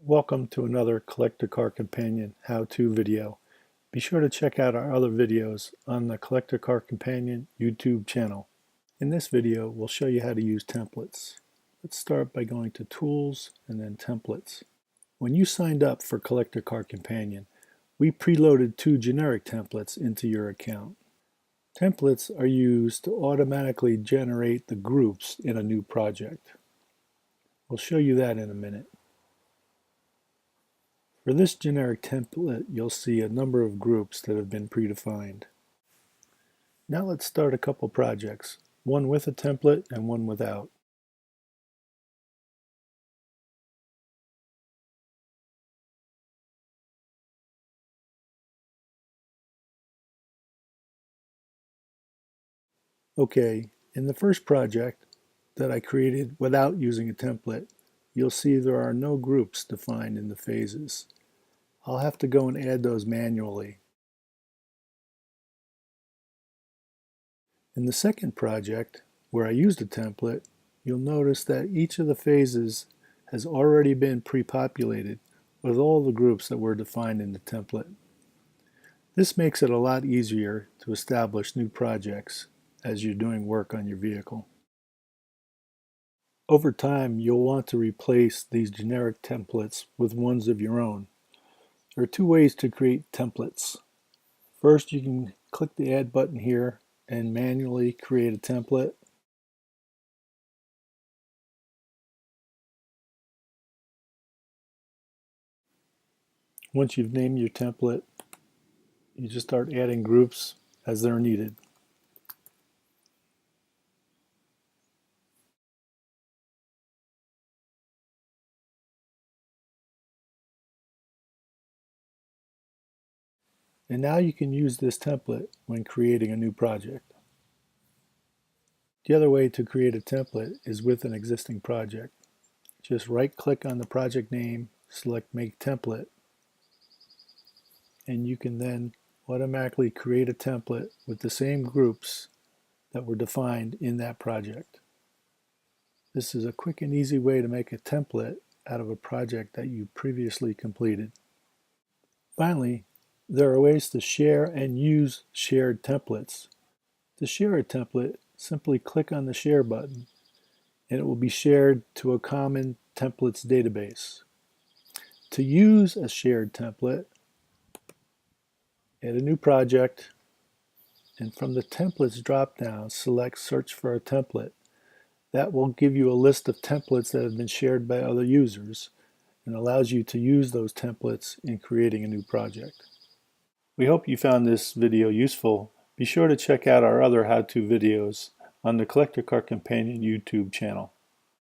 Welcome to another Collector Car Companion how-to video. Be sure to check out our other videos on the Collector Car Companion YouTube channel. In this video, we'll show you how to use templates. Let's start by going to Tools and then Templates. When you signed up for Collector Car Companion, we preloaded 2 generic templates into your account. Templates are used to automatically generate the groups in a new project. We'll show you that in a minute. For this generic template, you'll see a number of groups that have been predefined. Now let's start a couple projects, one with a template and one without. Okay, in the first project that I created without using a template, you'll see there are no groups defined in the phases. I'll have to go and add those manually. In the second project, where I used a template, you'll notice that each of the phases has already been pre-populated with all the groups that were defined in the template. This makes it a lot easier to establish new projects as you're doing work on your vehicle. Over time, you'll want to replace these generic templates with ones of your own. There are 2 ways to create templates. First, you can click the Add button here and manually create a template. Once you've named your template, you just start adding groups as they're needed. And now you can use this template when creating a new project. The other way to create a template is with an existing project. Just right-click on the project name, select Make Template, and you can then automatically create a template with the same groups that were defined in that project. This is a quick and easy way to make a template out of a project that you previously completed. Finally, there are ways to share and use shared templates. To share a template, simply click on the Share button, and it will be shared to a common templates database. To use a shared template, add a new project, and from the Templates drop-down, select Search for a template. That will give you a list of templates that have been shared by other users and allows you to use those templates in creating a new project. We hope you found this video useful. Be sure to check out our other how-to videos on the Collector Car Companion YouTube channel.